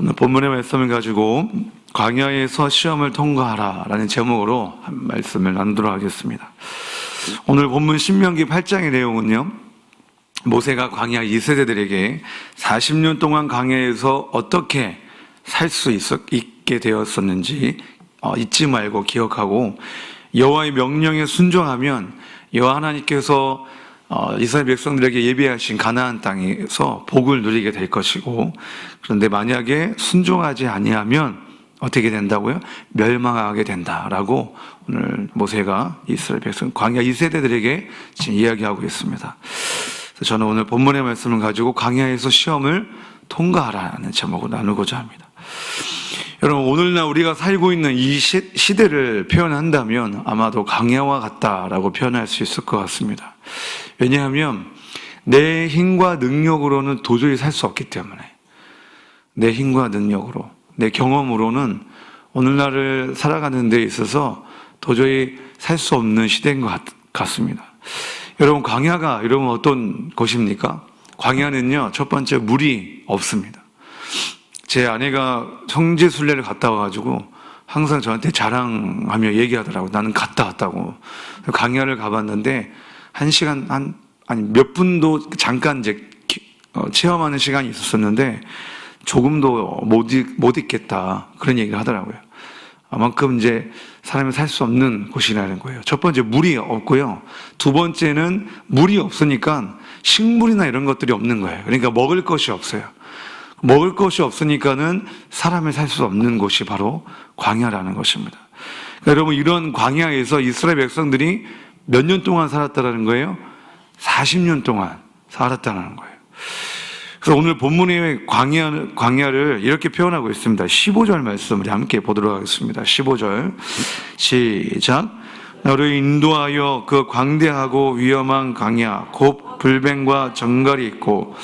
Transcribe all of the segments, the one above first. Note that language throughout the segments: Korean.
오늘 본문의 말씀을 가지고 광야에서 시험을 통과하라 라는 제목으로 한 말씀을 나누도록 하겠습니다. 오늘 본문 신명기 8장의 내용은요, 모세가 광야 2세대들에게 40년 동안 광야에서 어떻게 살 수 있게 되었었는지 잊지 말고 기억하고, 여호와의 명령에 순종하면 여호와 하나님께서 이스라엘 백성들에게 예비하신 가나안 땅에서 복을 누리게 될 것이고, 그런데 만약에 순종하지 아니하면 어떻게 된다고요? 멸망하게 된다라고 오늘 모세가 이스라엘 백성 광야 2세대들에게 지금 이야기하고 있습니다. 그래서 저는 오늘 본문의 말씀을 가지고 광야에서 시험을 통과하라는 제목을 나누고자 합니다. 여러분, 오늘날 우리가 살고 있는 이 시대를 표현한다면 아마도 광야와 같다라고 표현할 수 있을 것 같습니다. 왜냐하면 내 힘과 능력으로는 도저히 살 수 없기 때문에, 내 힘과 능력으로, 내 경험으로는 오늘날을 살아가는 데 있어서 도저히 살 수 없는 시대인 것 같습니다. 여러분, 광야가 여러분 어떤 곳입니까? 광야는요, 첫 번째 물이 없습니다. 제 아내가 성지순례를 갔다 와가지고 항상 저한테 자랑하며 얘기하더라고요. 나는 갔다 왔다고. 광야를 가봤는데 몇 분도 잠깐 이제 체험하는 시간이 있었는데 조금도 못 있겠다, 그런 얘기를 하더라고요. 아만큼 이제 사람이 살 수 없는 곳이라는 거예요. 첫 번째 물이 없고요. 두 번째는 물이 없으니까 식물이나 이런 것들이 없는 거예요. 그러니까 먹을 것이 없어요. 먹을 것이 없으니까는 사람이 살 수 없는 곳이 바로 광야라는 것입니다. 그러니까 여러분, 이런 광야에서 이스라엘 백성들이 몇 년 동안 살았다라는 거예요? 40년 동안 살았다는 거예요. 그래서 오늘 본문의 광야를 이렇게 표현하고 있습니다. 15절 말씀 우리 함께 보도록 하겠습니다. 15절 시작. 너를 인도하여 그 광대하고 위험한 광야 곧 불뱀과 정갈이 있고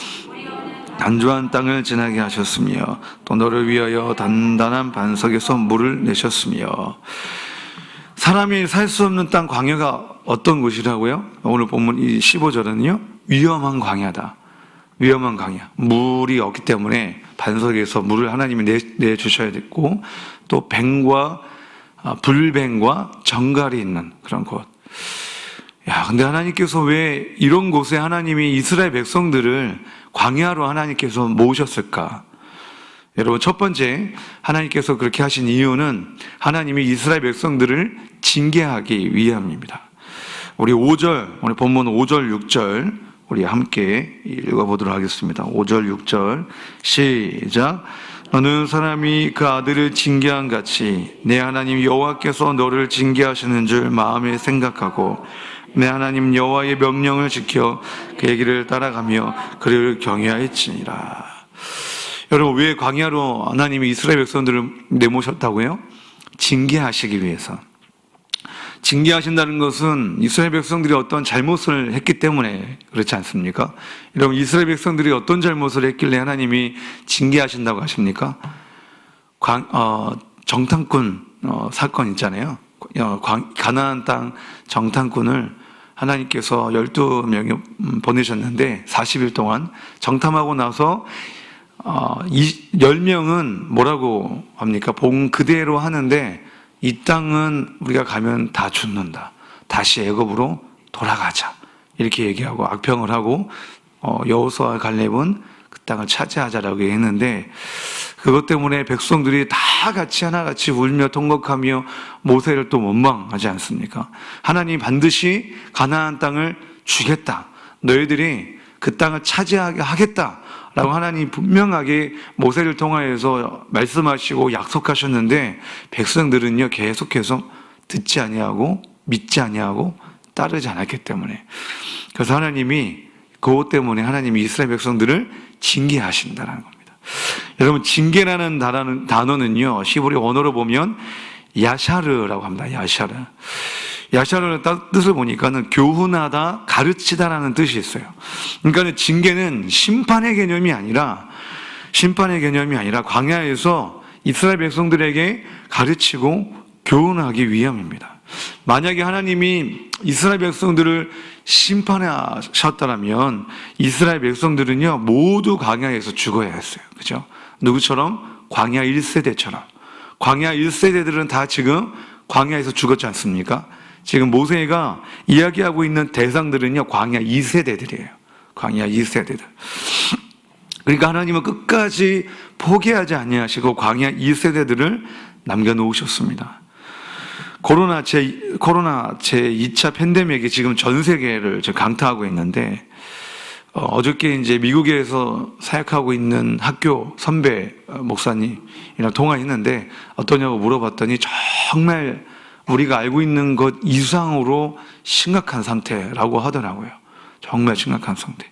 단조한 땅을 지나게 하셨으며, 또 너를 위하여 단단한 반석에서 물을 내셨으며. 사람이 살 수 없는 땅 광야가 어떤 곳이라고요? 오늘 본문 이 15절은요, 위험한 광야다. 위험한 광야. 물이 없기 때문에 반석에서 물을 하나님이 내주셔야 됐고, 또 뱀과 불뱀과 정갈이 있는 그런 곳. 근데 하나님께서 왜 이런 곳에 하나님이 이스라엘 백성들을 광야로 하나님께서 모으셨을까? 여러분, 첫 번째 하나님께서 그렇게 하신 이유는 하나님이 이스라엘 백성들을 징계하기 위함입니다. 우리 본문 5절 6절 우리 함께 읽어보도록 하겠습니다. 5절 6절 시작. 어느 사람이 그 아들을 징계한 같이 내 하나님 여호와께서 너를 징계하시는 줄 마음에 생각하고 내 하나님 여호와의 명령을 지켜 그의 길을 따라가며 그를 경외하였지니라. 여러분, 왜 광야로 하나님이 이스라엘 백성들을 내모셨다고요? 징계하시기 위해서. 징계하신다는 것은 이스라엘 백성들이 어떤 잘못을 했기 때문에 그렇지 않습니까? 여러분, 이스라엘 백성들이 어떤 잘못을 했길래 하나님이 징계하신다고 하십니까? 정탐꾼 사건 있잖아요. 가나안 땅 정탐꾼을 하나님께서 12명이 보내셨는데 40일 동안 정탐하고 나서 10명은 뭐라고 합니까? 본 그대로 하는데 이 땅은 우리가 가면 다 죽는다. 다시 애굽으로 돌아가자. 이렇게 얘기하고 악평을 하고 여호수아와 갈렙은 그 땅을 차지하자라고 했는데, 그것 때문에 백성들이 다 같이 하나같이 울며 통곡하며 모세를 또 원망하지 않습니까? 하나님 반드시 가나안 땅을 주겠다. 너희들이 그 땅을 차지하게 하겠다. 라고 하나님 분명하게 모세를 통하여서 말씀하시고 약속하셨는데, 백성들은요 계속해서 듣지 아니하고 믿지 아니하고 따르지 않았기 때문에, 그래서 하나님이 그것 때문에 하나님이 이스라엘 백성들을 징계하신다는 겁니다. 여러분, 징계라는 단어는요 히브리 언어로 보면 야샤르라고 합니다. 야샤르의 뜻을 보니까는 교훈하다, 가르치다라는 뜻이 있어요. 그러니까 징계는 심판의 개념이 아니라 광야에서 이스라엘 백성들에게 가르치고 교훈하기 위함입니다. 만약에 하나님이 이스라엘 백성들을 심판하셨다면 이스라엘 백성들은요 모두 광야에서 죽어야 했어요. 그죠? 누구처럼? 광야 1세대처럼. 광야 1세대들은 다 지금 광야에서 죽었지 않습니까? 지금 모세가 이야기하고 있는 대상들은요, 광야 2세대들이에요. 광야 2세대들. 그러니까 하나님은 끝까지 포기하지 아니하시고 광야 2세대들을 남겨놓으셨습니다. 코로나 제2차 팬데믹이 지금 전 세계를 강타하고 있는데, 어저께 이제 미국에서 사역하고 있는 학교 선배 목사님이랑 통화했는데 어떠냐고 물어봤더니 정말 우리가 알고 있는 것 이상으로 심각한 상태라고 하더라고요. 정말 심각한 상태.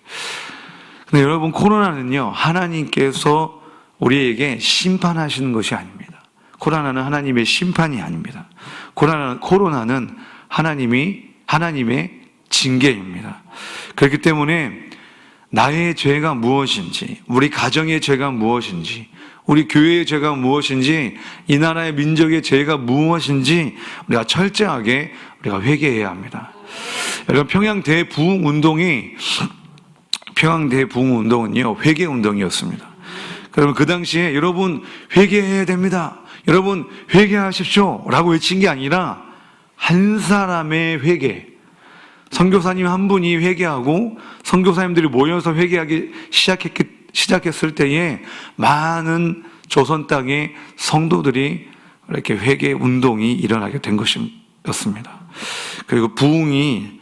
근데 여러분, 코로나는요, 하나님께서 우리에게 심판하시는 것이 아닙니다. 코로나는 하나님의 심판이 아닙니다. 코로나는 하나님의 징계입니다. 그렇기 때문에 나의 죄가 무엇인지, 우리 가정의 죄가 무엇인지, 우리 교회의 죄가 무엇인지, 이 나라의 민족의 죄가 무엇인지 우리가 철저하게 우리가 회개해야 합니다. 여러분, 평양 대부흥운동은요, 회개 운동이었습니다. 그러면 그 당시에 여러분 회개해야 됩니다, 여러분 회개하십시오 라고 외친 게 아니라 한 사람의 회개, 선교사님 한 분이 회개하고 선교사님들이 모여서 회개하기 시작했을 때에 많은 조선 땅의 성도들이 이렇게 회개 운동이 일어나게 된 것이었습니다. 그리고 부흥이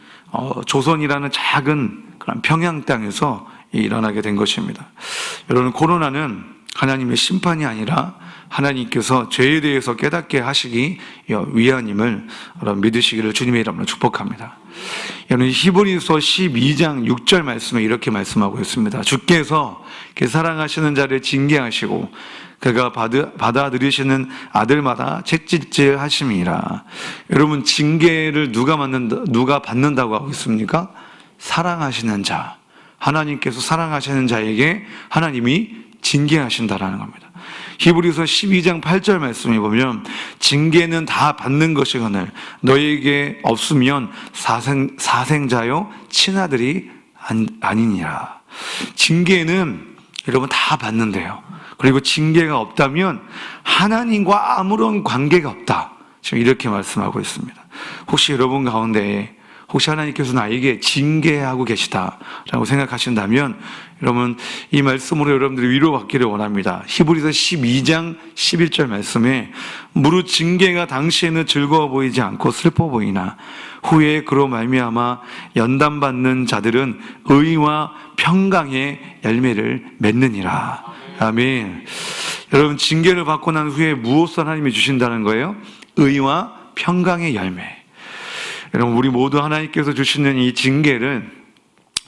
조선이라는 작은 그런 평양 땅에서 일어나게 된 것입니다. 여러분, 코로나는 하나님의 심판이 아니라 하나님께서 죄에 대해서 깨닫게 하시기 위함임을 믿으시기를 주님의 이름으로 축복합니다. 여러분, 히브리서 12장 6절 말씀에 이렇게 말씀하고 있습니다. 주께서 그 사랑하시는 자를 징계하시고 그가 받아들이시는 아들마다 채찍질 하심이라. 여러분, 징계를 누가 받는다고 하고 있습니까? 사랑하시는 자, 하나님께서 사랑하시는 자에게 하나님이 징계하신다라는 겁니다. 히브리서 12장 8절 말씀에 보면 징계는 다 받는 것이거늘 너에게 없으면 사생자요 친아들이 아니니라. 징계는 여러분 다 받는데요. 그리고 징계가 없다면 하나님과 아무런 관계가 없다. 지금 이렇게 말씀하고 있습니다. 혹시 여러분 가운데 혹시 하나님께서 나에게 징계하고 계시다라고 생각하신다면 여러분, 이 말씀으로 여러분들이 위로받기를 원합니다. 히브리서 12장 11절 말씀에 무릇 징계가 당시에는 즐거워 보이지 않고 슬퍼 보이나 후에 그로 말미암아 연단받는 자들은 의와 평강의 열매를 맺느니라. 아멘. 여러분, 징계를 받고 난 후에 무엇을 하나님이 주신다는 거예요? 의와 평강의 열매. 여러분, 우리 모두 하나님께서 주시는 이 징계를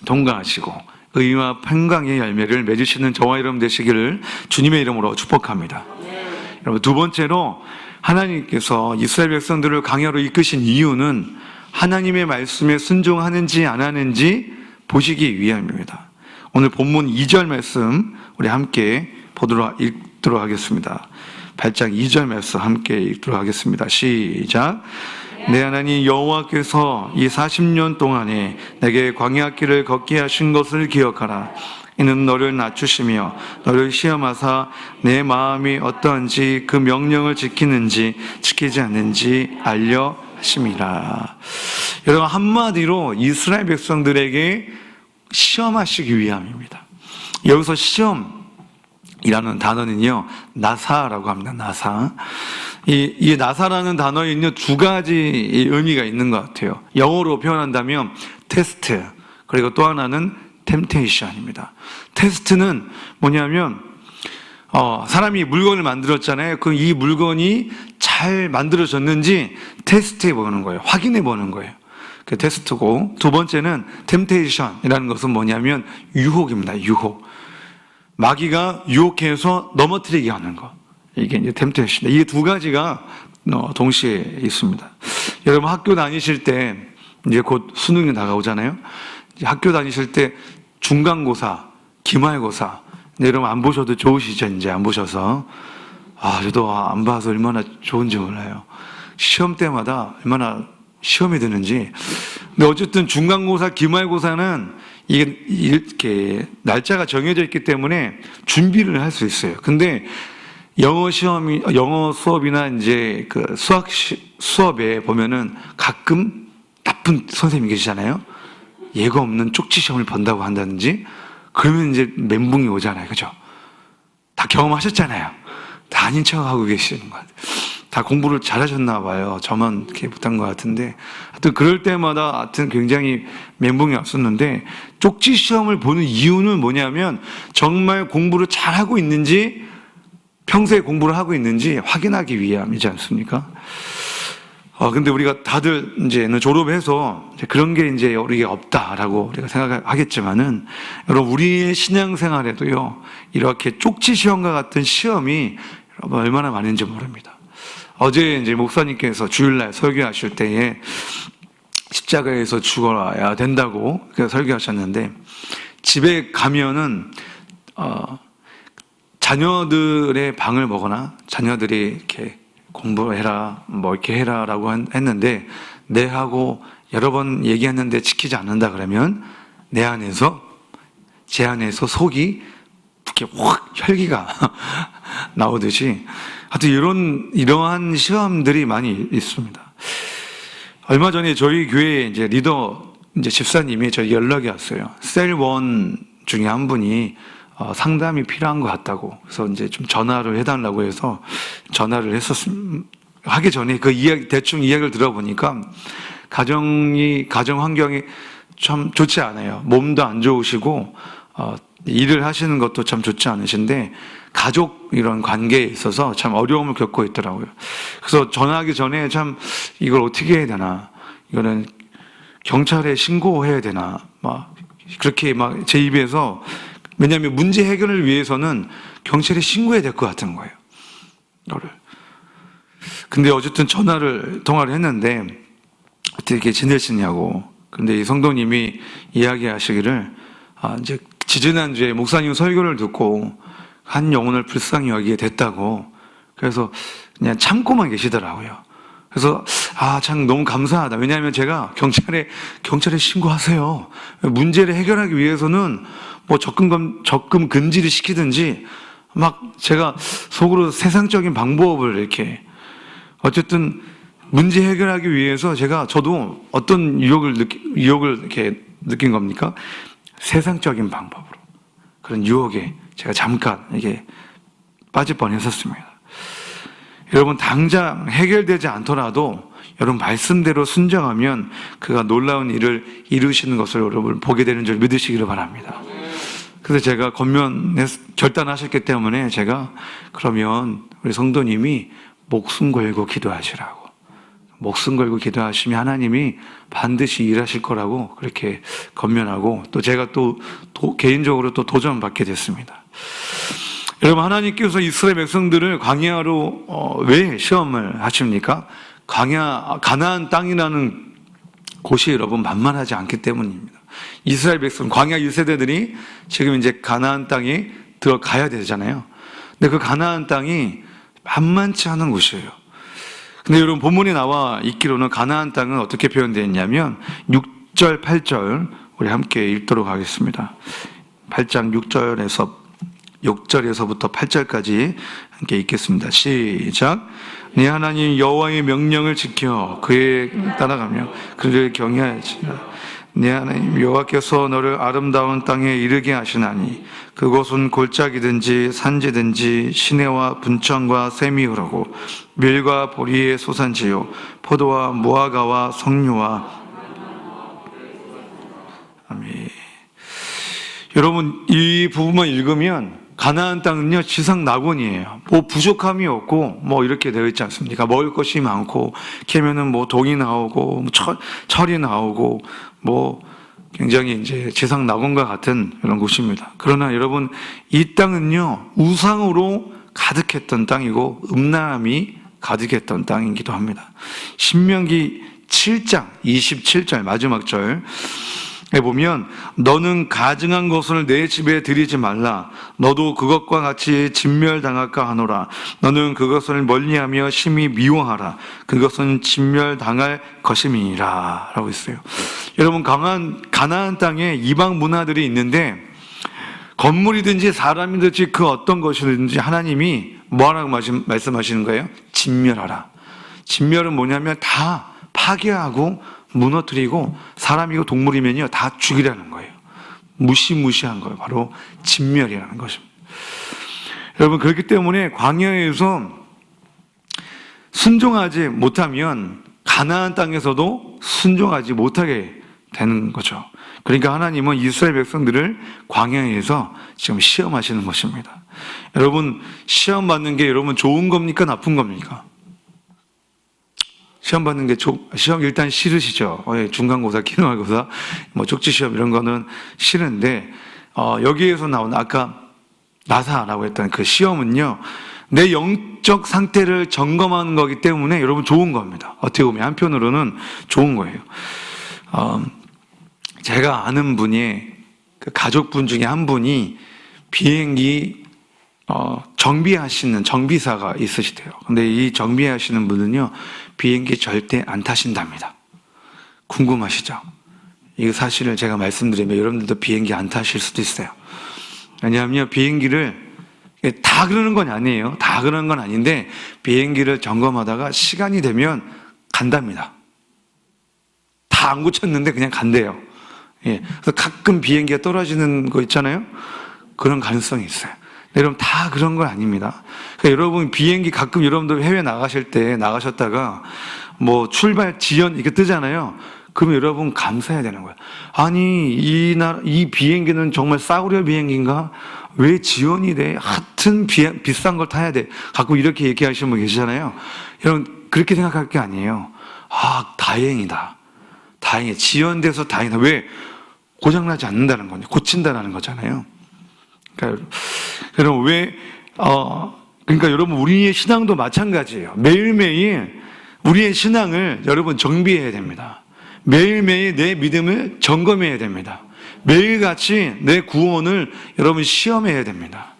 통과하시고 의와 평강의 열매를 맺으시는 저와 여러분 되시기를 주님의 이름으로 축복합니다. 여러분, 두 번째로 하나님께서 이스라엘 백성들을 광야로 이끄신 이유는 하나님의 말씀에 순종하는지 안 하는지 보시기 위함입니다. 오늘 본문 2절 말씀 우리 함께 읽도록 하겠습니다. 8장 2절 말씀 함께 읽도록 하겠습니다. 시작. 내 하나님 여호와께서 이 40년 동안에 내게 광야길을 걷게 하신 것을 기억하라. 이는 너를 낮추시며 너를 시험하사 내 마음이 어떠한지 그 명령을 지키는지 지키지 않는지 알려 하심이라. 여러분, 한마디로 이스라엘 백성들에게 시험하시기 위함입니다. 여기서 시험이라는 단어는요, 나사라고 합니다. 나사. 이 나사라는 단어에 있는 두 가지 의미가 있는 것 같아요. 영어로 표현한다면 테스트, 그리고 또 하나는 템테이션입니다. 테스트는 뭐냐면 사람이 물건을 만들었잖아요. 그럼 이 물건이 잘 만들어졌는지 테스트해 보는 거예요. 확인해 보는 거예요. 그 테스트고, 두 번째는 템테이션이라는 것은 뭐냐면 유혹입니다. 유혹. 마귀가 유혹해서 넘어뜨리게 하는 것. 이게 이제 템테이션. 이게 두 가지가 동시에 있습니다. 여러분, 학교 다니실 때 이제 곧 수능이 다가오잖아요. 이제 학교 다니실 때 중간고사, 기말고사. 여러분 안 보셔도 좋으시죠? 이제 안 보셔서. 저도 안 봐서 얼마나 좋은지 몰라요. 시험 때마다 얼마나 시험이 드는지. 근데 어쨌든 중간고사, 기말고사는 이게 이렇게 날짜가 정해져 있기 때문에 준비를 할 수 있어요. 근데 영어 수업이나 이제 그 수업에 보면은 가끔 나쁜 선생님이 계시잖아요. 예고 없는 쪽지 시험을 본다고 한다든지, 그러면 이제 멘붕이 오잖아요. 그죠? 다 경험하셨잖아요. 다 아닌 척하고 계시는 것 같아요. 다 공부를 잘하셨나 봐요. 저만 이렇게 못한 것 같은데. 하여튼 그럴 때마다 하여튼 굉장히 멘붕이 왔었는데, 쪽지 시험을 보는 이유는 뭐냐면 정말 공부를 잘하고 있는지, 평소에 공부를 하고 있는지 확인하기 위함이지 않습니까? 근데 우리가 다들 이제는 졸업해서 그런 게 이제 우리가 없다라고 우리가 생각하겠지만은, 여러분, 우리의 신앙생활에도요, 이렇게 쪽지 시험과 같은 시험이 여러분 얼마나 많은지 모릅니다. 어제 이제 목사님께서 주일날 설교하실 때에 십자가에서 죽어야 된다고 설교하셨는데, 집에 가면은, 자녀들의 방을 보거나 자녀들이 이렇게 공부해라, 뭐 이렇게 해라라고 했는데, 네 하고 여러 번 얘기했는데 지키지 않는다 그러면 제 안에서 속이 이렇게 확 혈기가 나오듯이, 하여튼 이러한 시험들이 많이 있습니다. 얼마 전에 저희 교회 이제 리더 집사님이 저희 연락이 왔어요. 셀1 중에 한 분이 상담이 필요한 것 같다고. 그래서 이제 좀 전화를 해달라고 해서 전화를 하기 전에 그 대충 이야기를 들어보니까 가정 환경이 참 좋지 않아요. 몸도 안 좋으시고, 일을 하시는 것도 참 좋지 않으신데, 가족 이런 관계에 있어서 참 어려움을 겪고 있더라고요. 그래서 전화하기 전에 참 이걸 어떻게 해야 되나, 이거는 경찰에 신고해야 되나, 그렇게 제 입에서, 왜냐하면 문제 해결을 위해서는 경찰에 신고해야 될 것 같은 거예요. 이거를. 근데 어쨌든 통화를 했는데, 어떻게 지내시냐고. 근데 이 성도님이 이야기하시기를, 이제 지지난주에 목사님 설교를 듣고 한 영혼을 불쌍히 여기게 됐다고. 그래서 그냥 참고만 계시더라고요. 그래서 참 너무 감사하다. 왜냐하면 제가 경찰에 신고하세요. 문제를 해결하기 위해서는 뭐 적금 금지를 시키든지 제가 속으로 세상적인 방법을 이렇게, 어쨌든 문제 해결하기 위해서 저도 어떤 유혹을 이렇게 느낀 겁니까? 세상적인 방법으로. 그런 유혹에 제가 잠깐 이게 빠질 뻔했었습니다. 여러분, 당장 해결되지 않더라도 여러분 말씀대로 순종하면 그가 놀라운 일을 이루시는 것을 여러분 보게 되는 줄 믿으시기를 바랍니다. 그래서 제가 결단하셨기 때문에 그러면 우리 성도님이 목숨 걸고 기도하시라고. 목숨 걸고 기도하시면 하나님이 반드시 일하실 거라고 그렇게 권면하고, 또 제가 개인적으로 도전받게 됐습니다. 여러분, 하나님께서 이스라엘 백성들을 광야로 왜 시험을 하십니까? 가나안 땅이라는 곳이 여러분 만만하지 않기 때문입니다. 이스라엘 백성, 광야 1세대들이 지금 이제 가나안 땅에 들어가야 되잖아요. 근데 그 가나안 땅이 만만치 않은 곳이에요. 근데 여러분, 본문에 나와 있기로는 가나안 땅은 어떻게 표현되어 있냐면 6절, 8절 우리 함께 읽도록 하겠습니다. 8장 6절에서부터 8절까지 함께 읽겠습니다. 시작. 네 하나님 여호와의 명령을 지켜 그에 따라가며 그를 경외하지라. 네 하나님 여호와께서 너를 아름다운 땅에 이르게 하시나니 그곳은 골짜기든지 산지든지 시내와 분천과 샘이 흐르고 밀과 보리의 소산지요 포도와 무화과와 석류와. 아멘. 여러분, 이 부분만 읽으면 가나안 땅은요 지상 낙원이에요. 뭐 부족함이 없고 이렇게 되어 있지 않습니까? 먹을 것이 많고 캐면은 동이 나오고 철이 나오고 굉장히 이제 지상 낙원과 같은 이런 곳입니다. 그러나 여러분, 이 땅은요 우상으로 가득했던 땅이고 음란함이 가득했던 땅이기도 합니다. 신명기 7장 27절 마지막 절에 보면 너는 가증한 것을 내 집에 들이지 말라. 너도 그것과 같이 진멸당할까 하노라. 너는 그것을 멀리하며 심히 미워하라. 그것은 진멸당할 것임이니라 라고 했어요. 여러분, 가나안 땅에 이방 문화들이 있는데 건물이든지 사람이든지 그 어떤 것이든지 하나님이 뭐하라고 말씀하시는 거예요? 진멸하라. 진멸은 뭐냐면 다 파괴하고 무너뜨리고 사람이고 동물이면요 다 죽이라는 거예요. 무시무시한 거예요. 바로 진멸이라는 것입니다. 여러분, 그렇기 때문에 광야에서 순종하지 못하면 가나안 땅에서도 순종하지 못하게 되는 거죠. 그러니까 하나님은 이스라엘 백성들을 광야에서 지금 시험하시는 것입니다. 여러분, 시험 받는 게 여러분 좋은 겁니까? 나쁜 겁니까? 시험 받는 게 시험 일단 싫으시죠? 중간고사, 기능학고사, 쪽지시험 이런 거는 싫은데, 여기에서 나오는 아까 나사라고 했던 그 시험은요, 내 영적 상태를 점검하는 거기 때문에 여러분 좋은 겁니다. 어떻게 보면 한편으로는 좋은 거예요. 제가 아는 분이, 그 가족분 중에 한 분이 비행기 정비하시는 정비사가 있으시대요. 근데 이 정비하시는 분은요, 비행기 절대 안 타신답니다. 궁금하시죠? 이 사실을 제가 말씀드리면 여러분들도 비행기 안 타실 수도 있어요. 왜냐하면 비행기를 다 그러는 건 아니에요. 다 그러는 건 아닌데 비행기를 점검하다가 시간이 되면 간답니다. 다 안 고쳤는데 그냥 간대요. 그래서 가끔 비행기가 떨어지는 거 있잖아요. 그런 가능성이 있어요. 여러분, 다 그런 건 아닙니다. 그러니까 여러분, 비행기 가끔 여러분들 해외 나가실 때 나가셨다가 출발 지연 이렇게 뜨잖아요. 그러면 여러분 감사해야 되는 거예요. 아니, 이 비행기는 정말 싸구려 비행기인가? 왜 지연이 돼? 하여튼 비싼 걸 타야 돼. 가끔 이렇게 얘기하시는 분 계시잖아요. 여러분, 그렇게 생각할 게 아니에요. 다행이다. 다행이에요. 지연돼서 다행이다. 왜? 고장나지 않는다는 거죠. 고친다는 거잖아요. 그러니까 여러분, 그러니까 여러분, 우리의 신앙도 마찬가지예요. 매일매일 우리의 신앙을 여러분 정비해야 됩니다. 매일매일 내 믿음을 점검해야 됩니다. 매일같이 내 구원을 여러분 시험해야 됩니다.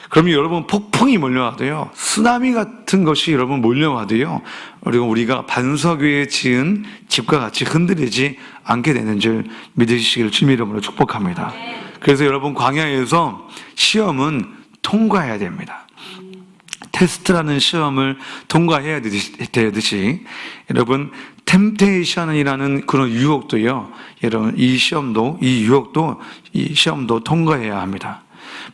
그러면 여러분, 폭풍이 몰려와도요, 쓰나미 같은 것이 여러분 몰려와도요, 그리고 우리가 반석 위에 지은 집과 같이 흔들리지 않게 되는 줄 믿으시기를 주님의 이름으로 축복합니다. 그래서 여러분, 광야에서 시험은 통과해야 됩니다. 테스트라는 시험을 통과해야 되듯이 여러분, 템테이션이라는 그런 유혹도요, 여러분, 이 시험도 통과해야 합니다.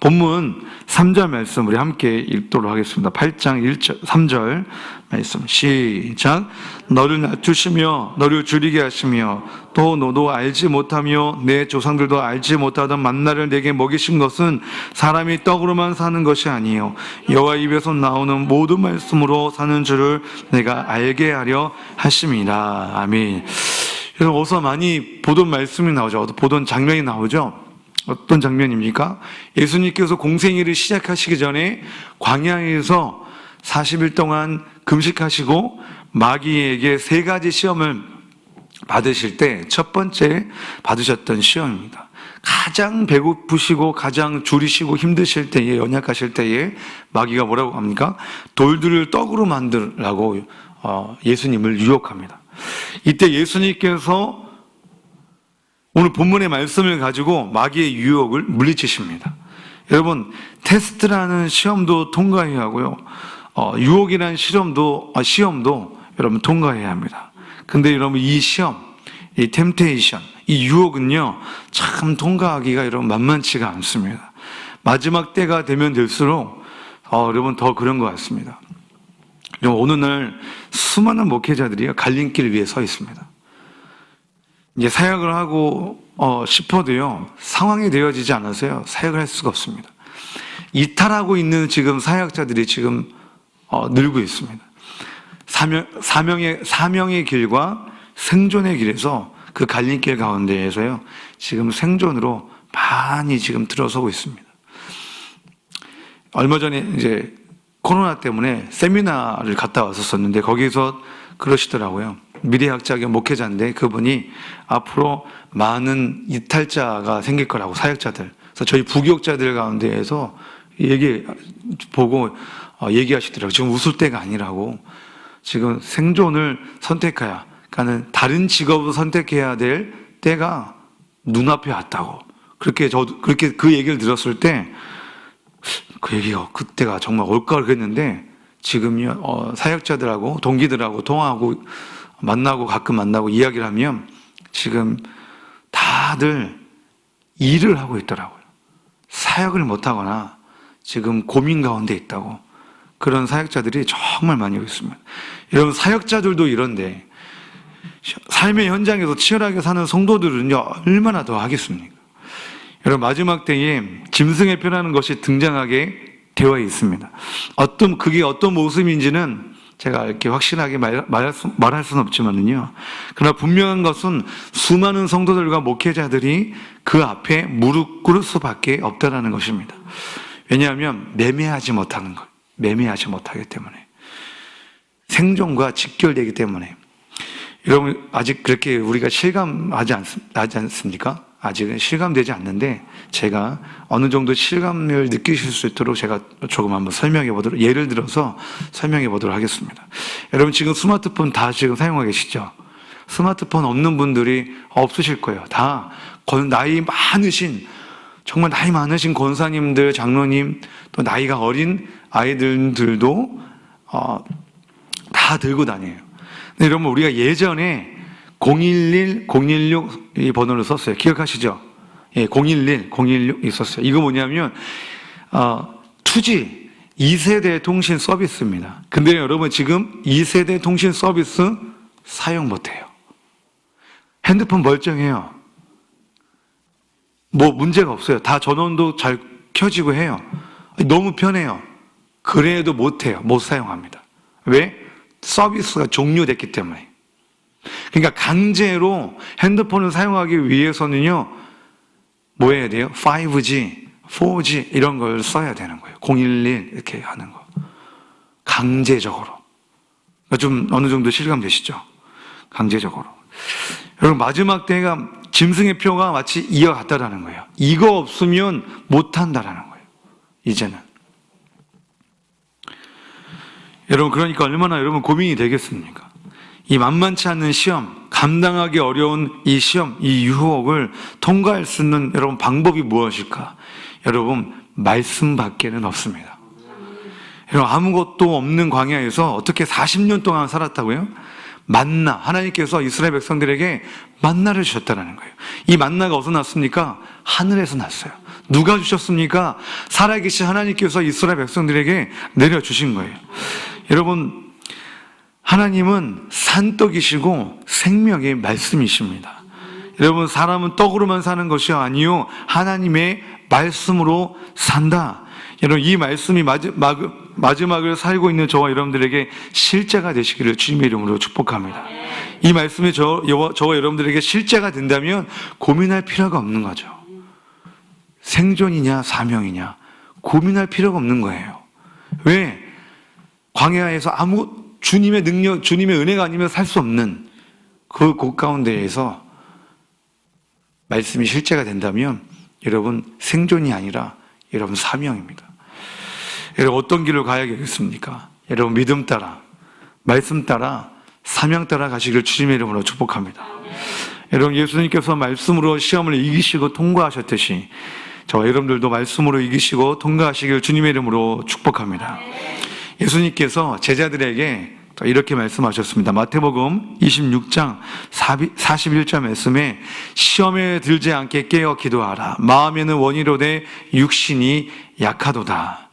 본문 3절 말씀 우리 함께 읽도록 하겠습니다. 8장 3절 말씀 시작. 너를 낮추시며 너를 줄이게 하시며 또 너도 알지 못하며 내 조상들도 알지 못하던 만나를 내게 먹이신 것은 사람이 떡으로만 사는 것이 아니요 여호와 입에서 나오는 모든 말씀으로 사는 줄을 내가 알게 하려 하심이라. 아멘. 여러분, 어서 많이 보던 말씀이 나오죠. 보던 장면이 나오죠. 어떤 장면입니까? 예수님께서 공생애를 시작하시기 전에 광야에서 40일 동안 금식하시고 마귀에게 3가지 시험을 받으실 때 첫 번째 받으셨던 시험입니다. 가장 배고프시고 가장 줄이시고 힘드실 때에, 연약하실 때에 마귀가 뭐라고 합니까? 돌들을 떡으로 만들라고 예수님을 유혹합니다. 이때 예수님께서 오늘 본문의 말씀을 가지고 마귀의 유혹을 물리치십니다. 여러분, 테스트라는 시험도 통과해야 하고요, 유혹이라는 시험도 여러분 통과해야 합니다. 근데 여러분, 이 시험, 이 템테이션, 이 유혹은요, 참 통과하기가 여러분 만만치가 않습니다. 마지막 때가 되면 될수록 여러분 더 그런 것 같습니다. 오늘날 수많은 목회자들이 갈림길 위에 서 있습니다. 이제 사역을 하고 싶어도요, 상황이 되어지지 않아서요, 사역을 할 수가 없습니다. 이탈하고 있는 지금 사역자들이 지금 늘고 있습니다. 사명의 길과 생존의 길에서 그 갈림길 가운데에서요, 지금 생존으로 많이 지금 들어서고 있습니다. 얼마 전에 이제 코로나 때문에 세미나를 갔다 왔었는데 거기서 그러시더라고요. 미래학자 겸 목회자인데 그분이 앞으로 많은 이탈자가 생길 거라고, 사역자들. 그래서 저희 부교육자들 가운데에서 얘기하시더라고요. 지금 웃을 때가 아니라고. 지금 생존을 선택해야, 그러니까는 다른 직업을 선택해야 될 때가 눈앞에 왔다고. 그렇게 그 얘기를 들었을 때 그 얘기가 그때가 정말 올걸 그랬는데 지금요 사역자들하고 동기들하고 통화하고 만나고 가끔 만나고 이야기를 하면 지금 다들 일을 하고 있더라고요. 사역을 못하거나 지금 고민 가운데 있다고. 그런 사역자들이 정말 많이 있습니다. 여러분, 사역자들도 이런데 삶의 현장에서 치열하게 사는 성도들은요 얼마나 더 하겠습니까? 여러분, 마지막 때에 짐승의 표라는 것이 등장하게 되어 있습니다. 그게 어떤 모습인지는 제가 이렇게 확실하게 말할 수는 없지만은요. 그러나 분명한 것은 수많은 성도들과 목회자들이 그 앞에 무릎 꿇을 수밖에 없다라는 것입니다. 왜냐하면 매매하지 못하기 때문에. 생존과 직결되기 때문에. 여러분, 아직 그렇게 우리가 실감하지 않습니까? 아직은 실감되지 않는데 제가 어느 정도 실감을 느끼실 수 있도록 제가 조금 한번 예를 들어서 설명해 보도록 하겠습니다. 여러분, 지금 스마트폰 다 지금 사용하고 계시죠? 스마트폰 없는 분들이 없으실 거예요. 다 정말 나이 많으신 권사님들, 장로님, 또 나이가 어린 아이들도 다 들고 다녀요. 근데 여러분, 우리가 예전에 011, 016 이 번호를 썼어요. 기억하시죠? 예, 011, 016 있었어요. 이거 뭐냐면 2G 2세대 통신 서비스입니다. 근데 여러분, 지금 2세대 통신 서비스 사용 못해요. 핸드폰 멀쩡해요. 뭐 문제가 없어요. 다 전원도 잘 켜지고 해요. 너무 편해요. 그래도 못해요. 못 사용합니다. 왜? 서비스가 종료됐기 때문에. 그러니까 강제로 핸드폰을 사용하기 위해서는요, 뭐 해야 돼요? 5G, 4G 이런 걸 써야 되는 거예요. 011 이렇게 하는 거. 강제적으로. 좀 어느 정도 실감되시죠? 강제적으로. 여러분, 마지막 때가 짐승의 표가 마치 이어갔다라는 거예요. 이거 없으면 못한다라는 거예요. 이제는. 여러분, 그러니까 얼마나 여러분 고민이 되겠습니까? 이 만만치 않은 시험, 감당하기 어려운 이 시험, 이 유혹을 통과할 수 있는 여러분 방법이 무엇일까? 여러분, 말씀밖에는 없습니다. 여러분, 아무것도 없는 광야에서 어떻게 40년 동안 살았다고요? 만나, 하나님께서 이스라엘 백성들에게 만나를 주셨다는 거예요. 이 만나가 어디서 났습니까? 하늘에서 났어요. 누가 주셨습니까? 살아계신 하나님께서 이스라엘 백성들에게 내려주신 거예요. 여러분, 하나님은 산떡이시고 생명의 말씀이십니다. 여러분, 사람은 떡으로만 사는 것이 아니요 하나님의 말씀으로 산다. 여러분, 이 말씀이 마지막을 살고 있는 저와 여러분들에게 실제가 되시기를 주님의 이름으로 축복합니다. 이 말씀이 저와 여러분들에게 실제가 된다면 고민할 필요가 없는 거죠. 생존이냐 사명이냐 고민할 필요가 없는 거예요. 왜? 광야에서 주님의 능력, 주님의 은혜가 아니면 살 수 없는 그 곳 가운데에서 말씀이 실제가 된다면 여러분, 생존이 아니라 여러분 사명입니다. 여러분, 어떤 길을 가야겠습니까? 여러분, 믿음 따라, 말씀 따라, 사명 따라 가시길 주님의 이름으로 축복합니다. 여러분, 예수님께서 말씀으로 시험을 이기시고 통과하셨듯이 저와 여러분들도 말씀으로 이기시고 통과하시길 주님의 이름으로 축복합니다. 예수님께서 제자들에게 이렇게 말씀하셨습니다. 마태복음 26장 41절 말씀에 시험에 들지 않게 깨어 기도하라. 마음에는 원이로되 육신이 약하도다.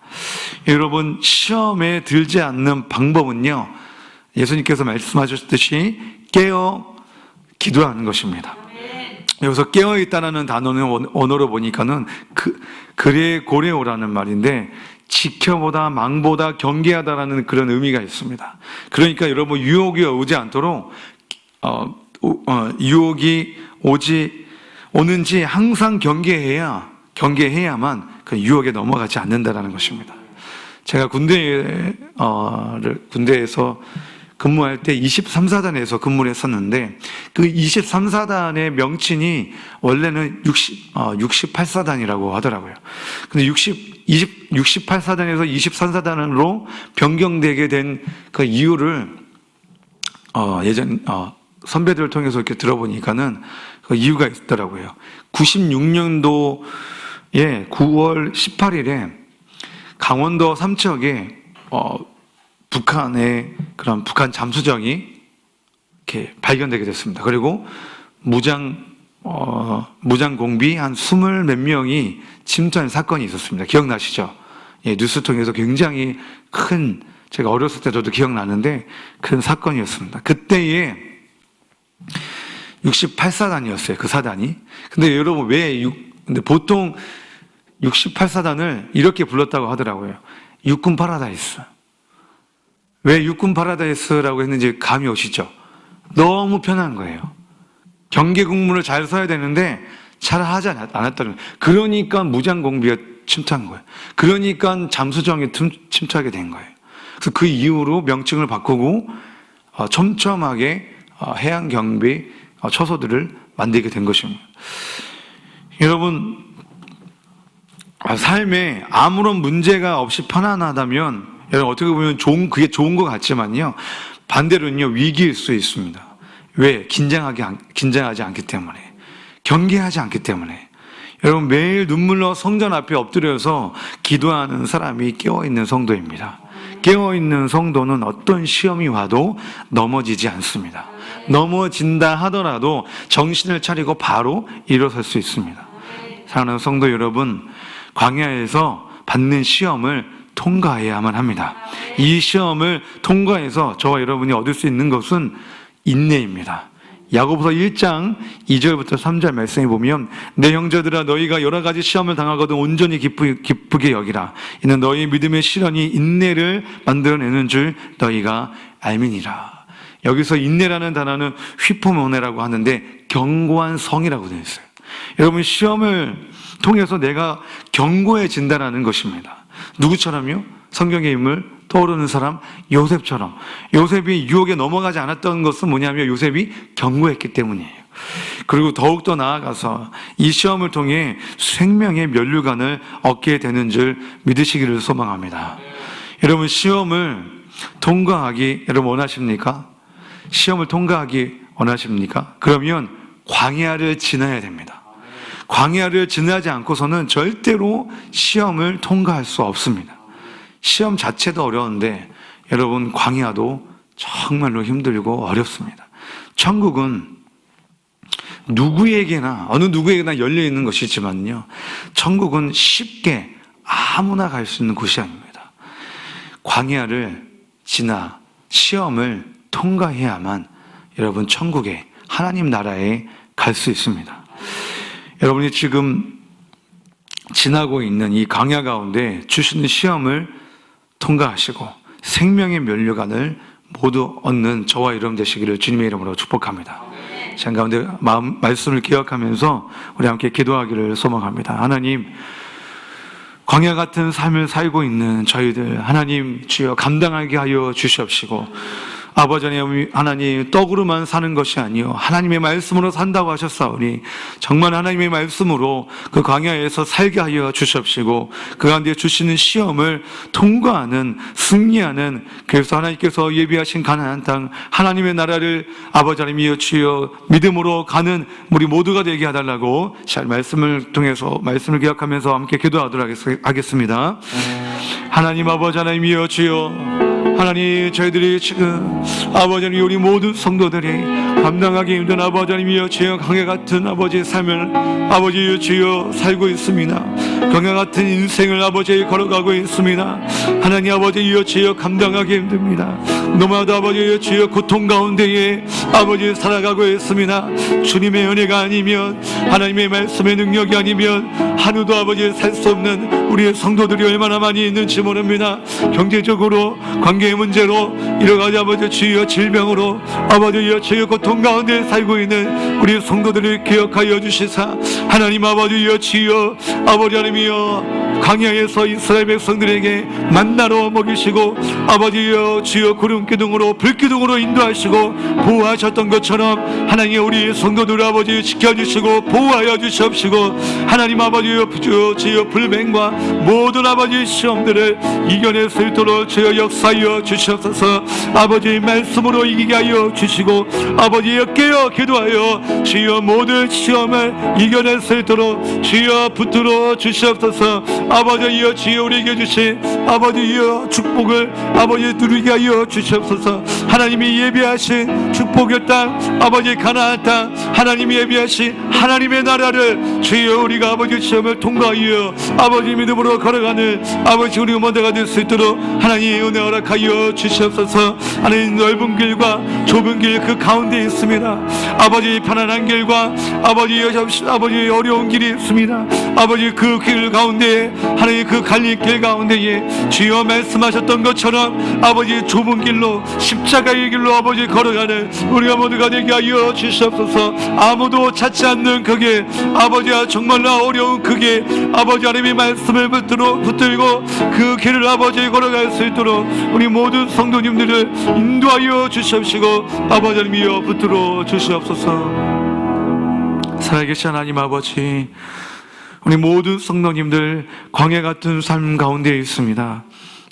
여러분, 시험에 들지 않는 방법은요, 예수님께서 말씀하셨듯이 깨어 기도하는 것입니다. 여기서 깨어있다라는 단어는 언어로 보니까는 그레 고레오라는 말인데 지켜보다, 망보다, 경계하다라는 그런 의미가 있습니다. 그러니까 여러분, 유혹이 오지 않도록 유혹이 오는지 항상 경계해야만 그 유혹에 넘어가지 않는다라는 것입니다. 제가 군대에서 근무할 때 23사단에서 근무를 했었는데 그 23사단의 명칭이 원래는 68사단이라고 하더라고요. 근데 68사단에서 23사단으로 변경되게 된 그 이유를 예전 선배들을 통해서 이렇게 들어보니까는 그 이유가 있더라고요. 96년도에 9월 18일에 강원도 삼척에 북한의 그런 북한 잠수정이 이렇게 발견되게 됐습니다. 그리고 무장 공비 한 20 몇 명이 침투한 사건이 있었습니다. 기억나시죠? 예, 뉴스 통해서 굉장히 큰, 제가 어렸을 때 저도 기억나는데 큰 사건이었습니다. 그때에 68사단이었어요. 그 사단이. 근데 여러분 근데 보통 68사단을 이렇게 불렀다고 하더라고요. 육군 파라다이스. 왜 육군 파라다이스라고 했는지 감이 오시죠? 너무 편한 거예요. 경계 국문을 잘 써야 되는데 잘 하지 않았다는 거예요. 그러니까 무장 공비가 침투한 거예요. 그러니까 잠수정이 침투하게 된 거예요. 그래서 그 이후로 명칭을 바꾸고 촘촘하게 해양 경비 처소들을 만들게 된 것입니다. 여러분, 삶에 아무런 문제가 없이 편안하다면 여러분 어떻게 보면 그게 좋은 것 같지만요, 반대로는요 위기일 수 있습니다. 왜? 긴장하지 않기 때문에, 경계하지 않기 때문에. 여러분, 매일 눈물로 성전 앞에 엎드려서 기도하는 사람이 깨어있는 성도입니다. 깨어있는 성도는 어떤 시험이 와도 넘어지지 않습니다. 넘어진다 하더라도 정신을 차리고 바로 일어설 수 있습니다. 사랑하는 성도 여러분, 광야에서 받는 시험을 통과해야만 합니다. 이 시험을 통과해서 저와 여러분이 얻을 수 있는 것은 인내입니다. 야고보서 1장 2절부터 3절 말씀에 보면, 내 형제들아 너희가 여러 가지 시험을 당하거든 온전히 기쁘게 여기라. 이는 너희 믿음의 시련이 인내를 만들어내는 줄 너희가 알미니라. 여기서 인내라는 단어는 휘포모네라고 하는데 견고한 성이라고 되어 있어요. 여러분, 시험을 통해서 내가 견고해진다라는 것입니다. 누구처럼요? 성경의 인물 떠오르는 사람, 요셉처럼. 요셉이 유혹에 넘어가지 않았던 것은 뭐냐면 요셉이 견고했기 때문이에요. 그리고 더욱더 나아가서 이 시험을 통해 생명의 면류관을 얻게 되는 줄 믿으시기를 소망합니다. 여러분, 시험을 통과하기 여러분 원하십니까? 시험을 통과하기 원하십니까? 그러면 광야를 지나야 됩니다. 광야를 지나지 않고서는 절대로 시험을 통과할 수 없습니다. 시험 자체도 어려운데 여러분, 광야도 정말로 힘들고 어렵습니다. 천국은 누구에게나, 어느 누구에게나 열려있는 것이지만요, 천국은 쉽게 아무나 갈 수 있는 곳이 아닙니다. 광야를 지나 시험을 통과해야만 여러분 천국에, 하나님 나라에 갈 수 있습니다. 여러분이 지금 지나고 있는 이 광야 가운데 주시는 시험을 통과하시고 생명의 면류관을 모두 얻는 저와 여러분 되시기를 주님의 이름으로 축복합니다. 시간 가운데 말씀을 기억하면서 우리 함께 기도하기를 소망합니다. 하나님, 광야 같은 삶을 살고 있는 저희들 하나님 주여 감당하게 하여 주시옵시고, 아버지 하나님, 떡으로만 사는 것이 아니요 하나님의 말씀으로 산다고 하셨사오니 정말 하나님의 말씀으로 그 광야에서 살게 하여 주시옵시고, 그 가운데 주시는 시험을 통과하는, 승리하는, 그래서 하나님께서 예비하신 가나안 땅, 하나님의 나라를 아버지 하나님이여 주여 믿음으로 가는 우리 모두가 되게 해달라고 잘 말씀을 통해서 말씀을 기억하면서 함께 기도하도록 하겠습니다. 하나님 아버지 하나님이여 주여, 하나님, 저희들이 지금 아버지 하나님, 우리 모든 성도들이 감당하기 힘든 아버지 하나님이여 주여 광야 같은 아버지의 삶을 아버지여 주여 살고 있습니다. 광야 같은 인생을 아버지 걸어가고 있습니다. 하나님 아버지여 주여 감당하기 힘듭니다. 너무나도 아버지여 주여 고통 가운데에 아버지 살아가고 있습니다. 주님의 은혜가 아니면, 하나님의 말씀의 능력이 아니면 하루도 아버지 살 수 없는 우리의 성도들이 얼마나 많이 있는지 모릅니다. 경제적으로, 관계의 문제로, 여러 가지 아버지 주여 질병으로 아버지여 주여 고통 가운데 살고 있는 우리 성도들을 기억하여 주시사, 하나님 아버지여 주여 아버지 하나님이여 광야에서 이스라엘 백성들에게 만나로 먹이시고 아버지여 주여 구름 어두운 기둥으로 불기둥으로 인도하시고 보호하셨던 것처럼 하나님 우리 성도들 아버지 지켜주시고 보호하여 주시옵시고 하나님 아버지 주여 불맹과 모든 아버지 시험들을 이겨낼 수 있도록 주여 역사하여 주시옵소서. 아버지 말씀으로 이기게 하여 주시고 아버지 깨어 기도하여 주여 모든 시험을 이겨낼 수 있도록 주여 붙들어 주시옵소서. 아버지여 주여 우리에게 주신 아버지여 축복을 아버지 누리게 하여 주시옵소서. 하나님이 예비하신 축복의 땅 아버지 가나안 땅 하나님이 예비하신 하나님의 나라를 주여 우리가 아버지 시험을 통과하여 아버지 믿음으로 걸어가는 아버지 우리 모두가 될 수 있도록 하나님 은혜 허락하여 주시옵소서. 하나님 넓은 길과 좁은 길 그 가운데 있습니다. 아버지 편안한 길과 아버지 어려운 길이 있습니다. 아버지 그 길 가운데 하나님 그 갈림길 가운데에 주여 말씀하셨던 것처럼 아버지 좁은 길로 십자가의 길로 아버지 걸어가는 우리가 모두가 되게 하여 주시옵소서. 아무도 찾지 않는 그게 아버지야 정말로 어려운 그게 아버지 하나님의 말씀을 붙들고 그 길을 아버지 걸어갈 수 있도록 우리 모든 성도님들을 인도하여 주시옵시고 아버지 하나님이여 붙들어 주시옵소서. 살아계신 하나님 아버지 우리 모든 성도님들 광야 같은 삶 가운데 있습니다.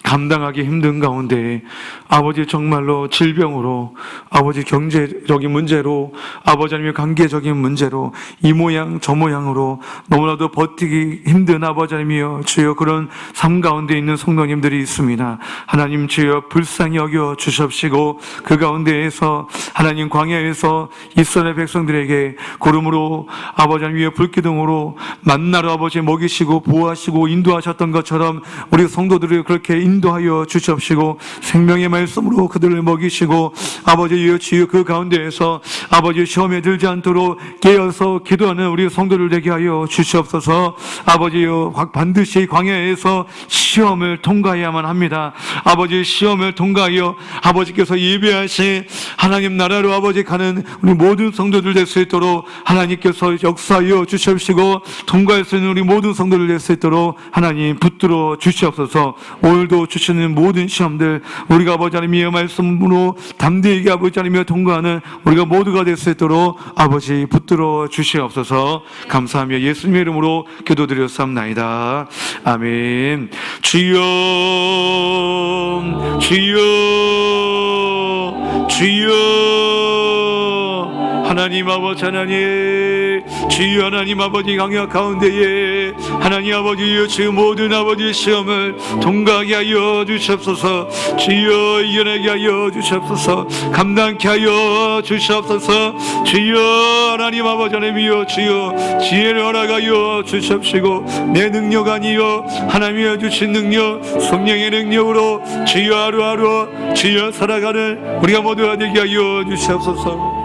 감당하기 힘든 가운데 아버지 정말로 질병으로 아버지 경제적인 문제로 아버지 아니면 관계적인 문제로 이 모양 저 모양으로 너무나도 버티기 힘든 아버지 아니며 주여 그런 삶 가운데 있는 성도님들이 있습니다. 하나님 주여 불쌍히 여겨 주십시고 그 가운데에서 하나님 광야에서 이스라엘 백성들에게 구름으로 아버지 아니며 불기둥으로 만나로 아버지 먹이시고 보호하시고 인도하셨던 것처럼 우리 성도들을 그렇게 인도하여 주시옵시고 생명의 말씀으로 그들을 먹이시고 아버지여 주여 그 가운데에서 아버지 시험에 들지 않도록 깨어서 기도하는 우리 성도들 되게 하여 주시옵소서. 아버지여 반드시 광야에서 시험을 통과해야만 합니다. 아버지 시험을 통과하여 아버지께서 예비하신 하나님 나라로 아버지 가는 우리 모든 성도들 될 수 있도록 하나님께서 역사하여 주시옵시고 통과할 수 있는 우리 모든 성도들 될 수 있도록 하나님 붙들어 주시옵소서. 오늘도 주시는 모든 시험들 우리가 아버지 하나님의 말씀으로 담대하게 아버지 하나님의 통과하는 우리가 모두가 될 수 있도록 아버지 붙들어 주시옵소서. 감사하며 예수님의 이름으로 기도드렸사옵나이다. 아멘. 주여 주여 주여 하나님 아버지 하나님 주여 하나님 아버지 강약 가운데에 하나님 아버지 주여 모든 아버지 시험을 통과하게 하여 주시옵소서. 주여 이겨내게 하여 주시옵소서. 감당케 하여 주시옵소서. 주여 하나님 아버지 하나님이여 주여 지혜를 허락하여 주시옵시고 내 능력 아니여 하나님이여 주신 능력 성령의 능력으로 주여 하루하루 주여 살아가는 우리가 모두가 되게 하여 주시옵소서.